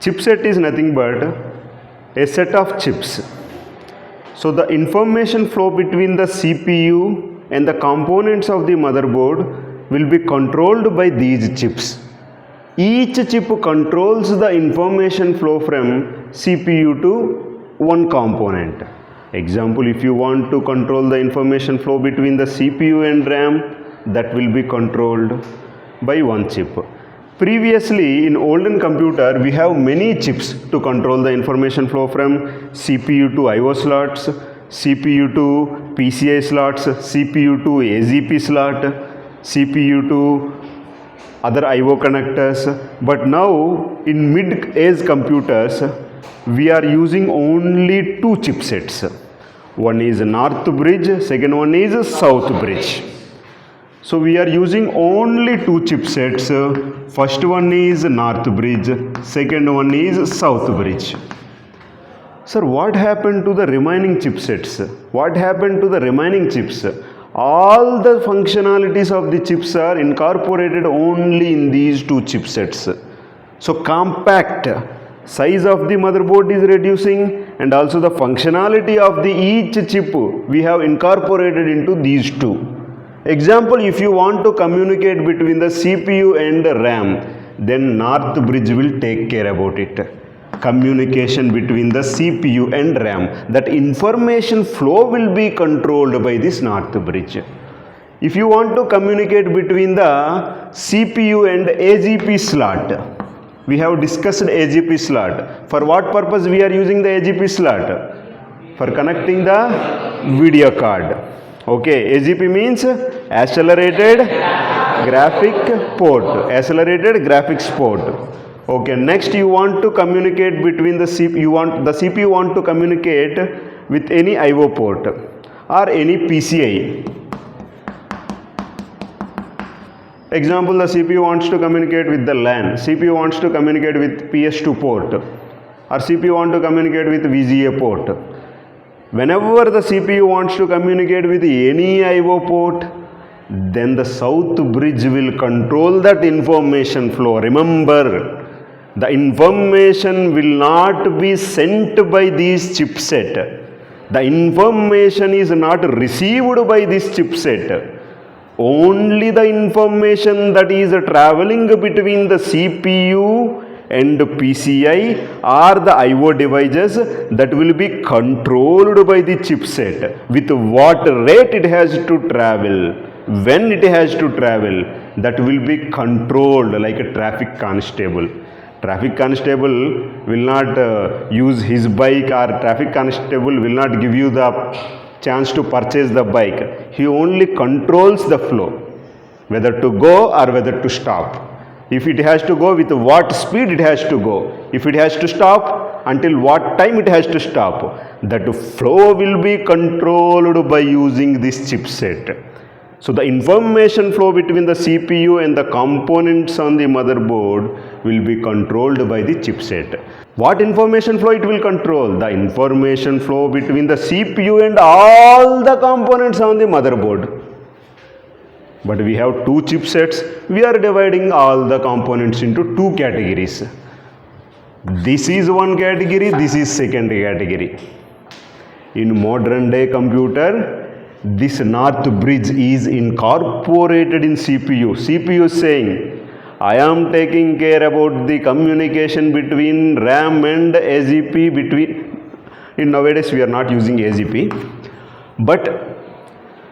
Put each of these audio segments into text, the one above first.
Chipset is nothing but a set of chips. So the information flow between the CPU and the components of the motherboard will be controlled by these chips. Each chip controls the information flow from CPU to one component. Example, if you want to control the information flow between the CPU and RAM, that will be controlled by one chip. Previously, in olden computer, we have many chips to control the information flow from CPU to IO slots, CPU to PCI slots, CPU to AGP slot, CPU to other IO connectors. But now, in mid-age computers, we are using only two chipsets. One is north bridge, second one is south bridge. So we are using only two chipsets. First one is north bridge, second one is south bridge. Sir, what happened to the remaining chipsets? What happened to the remaining chips? All the functionalities of the chips are incorporated only in these two chipsets. So compact size of the motherboard is reducing, and also the functionality of the each chip we have incorporated into these two. Example, if you want to communicate between the CPU and the RAM, then north bridge will take care about it. Communication between the CPU and RAM, that information flow will be controlled by this north bridge. If you want to communicate between the CPU and AGP slot, we have discussed AGP slot. For what purpose we are using the AGP slot? For connecting the video card. Okay, AGP means accelerated graphic port. Accelerated graphics port. Okay, next you want to communicate between the CPU. The CPU want to communicate with any IO port or any PCI. Example, the CPU wants to communicate with the LAN. CPU wants to communicate with PS2 port, or CPU want to communicate with VGA port. Whenever the CPU wants to communicate with any IO port, then the south bridge will control that information flow. Remember, the information will not be sent by this chipset. The information is not received by this chipset. Only the information that is traveling between the CPU and PCI or the IO devices, that will be controlled by the chipset. With what rate it has to travel, when it has to travel, that will be controlled like a traffic constable. Traffic constable will not use his bike, or traffic constable will not give you the chance to purchase the bike. He only controls the flow, whether to go or whether to stop. If it has to go, with what speed it has to go. If it has to stop, until what time it has to stop. That flow will be controlled by using this chipset. So the information flow between the CPU and the components on the motherboard will be controlled by the chipset. What information flow it will control? The information flow between the CPU and all the components on the motherboard. But we have two chipsets. We are dividing all the components into two categories. This is one category, this is second category. In modern day computer, this north bridge is incorporated in CPU. CPU is saying, I am taking care about the communication between RAM and AGP. In nowadays we are not using AGP, but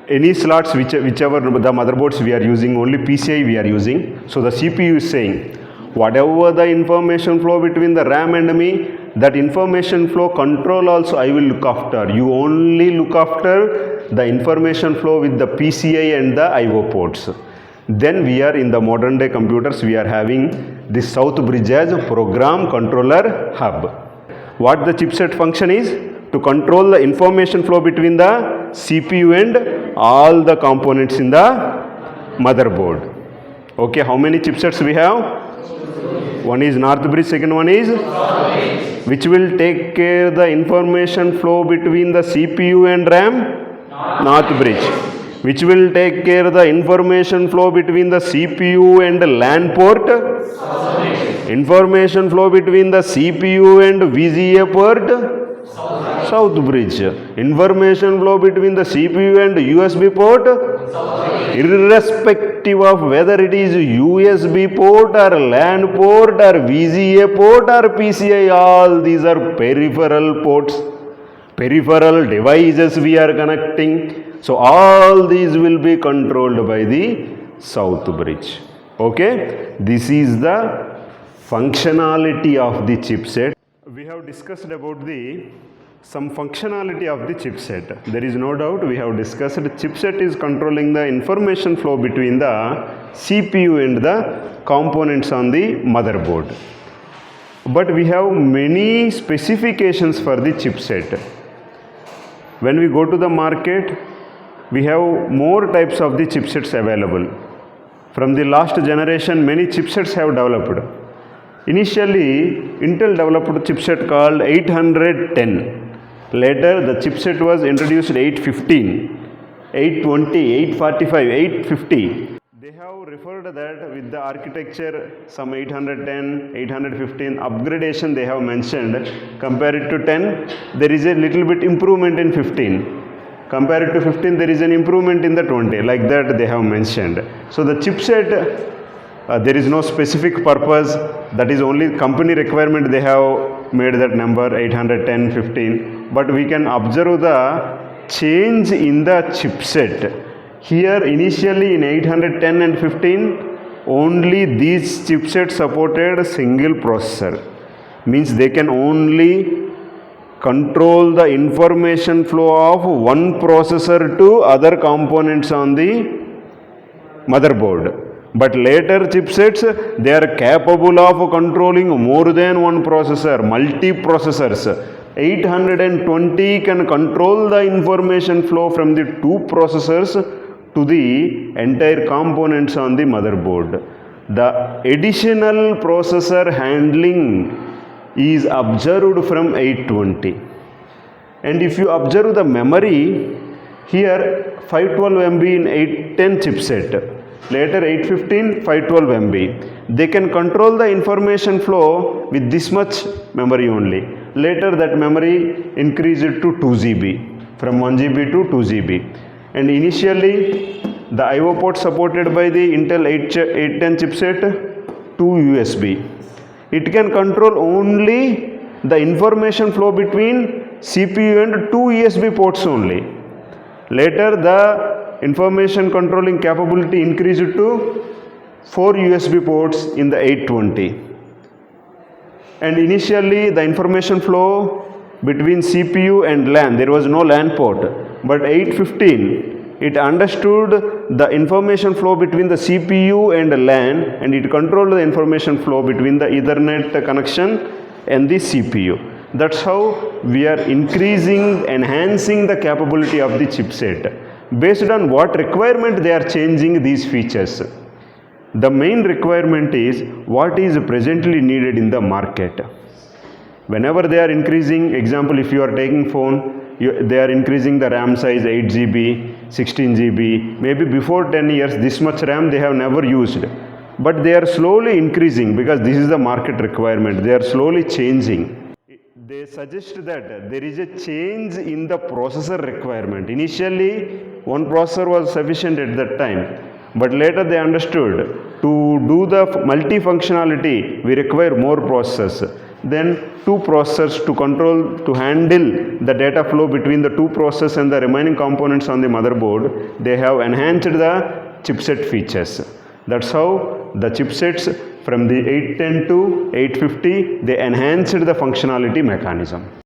any slots whichever the motherboards we are using, only PCI we are using. So the CPU is saying, whatever the information flow between the RAM and me, that information flow control also I will look after. You only look after the information flow with the PCI and the IO ports. Then we are in the modern day computers, we are having this south bridge as a program controller hub. What the chipset function is? To control the information flow between the CPU and all the components in the motherboard. Okay, how many chipsets we have? One is north bridge, second one is which will take care the information flow between the CPU and RAM? North bridge. Which will take care the information flow between the CPU and the LAN port? Information flow between the CPU and VGA port, south bridge. Information flow between the CPU and USB port, irrespective of whether it is USB port or LAN port or VGA port or PCI, all these are peripheral ports, peripheral devices we are connecting. So all these will be controlled by the south bridge. Okay, this is the functionality of the chipset. We have discussed about some functionality of the chipset. There is no doubt we have discussed chipset is controlling the information flow between the CPU and the components on the motherboard. But we have many specifications for the chipset. When we go to the market, we have more types of the chipsets available. From the last generation, many chipsets have developed. Initially, Intel developed a chipset called 810. Later, the chipset was introduced 815, 820, 845, 850. They have referred that with the architecture, some 810, 815 upgradation they have mentioned. Compared to 10, there is a little bit improvement in 15. Compared to 15, there is an improvement in the 20. Like that they have mentioned. So the chipset, there is no specific purpose. That is only company requirement. They have made that number 810, 15. But we can observe the change in the chipset. Here initially in 810 and 15, only these chipsets supported a single processor. Means they can only control the information flow of one processor to other components on the motherboard. But later chipsets, they are capable of controlling more than one processor, multi-processors. 820 can control the information flow from the two processors to the entire components on the motherboard. The additional processor handling is observed from 820. And if you observe the memory, here 512 MB in 810 chipset, later 815, 512 MB. They can control the information flow with this much memory only. Later that memory increased to 2 GB, from 1 GB to 2 GB. And initially the I/O port supported by the Intel 810 chipset, 2 USB. It can control only the information flow between CPU and 2 USB ports only. Later the information controlling capability increased to 4 USB ports in the 820. And initially the information flow between CPU and LAN, there was no LAN port. But 815, it understood the information flow between the CPU and LAN, and it controlled the information flow between the Ethernet connection and the CPU. That's how we are enhancing the capability of the chipset. Based on what requirement they are changing these features. The main requirement is what is presently needed in the market. Whenever they are increasing, example, if you are taking phone, they are increasing the RAM size 8 GB, 16 GB. Maybe before 10 years, this much RAM they have never used. But they are slowly increasing because this is the market requirement. They are slowly changing. They suggest that there is a change in the processor requirement. Initially, one processor was sufficient at that time. But later they understood to do the multifunctionality, we require more processors. Then 2 processors to handle the data flow between the 2 processors and the remaining components on the motherboard. They have enhanced the chipset features. That's how the chipsets from the 810 to 850, they enhanced the functionality mechanism.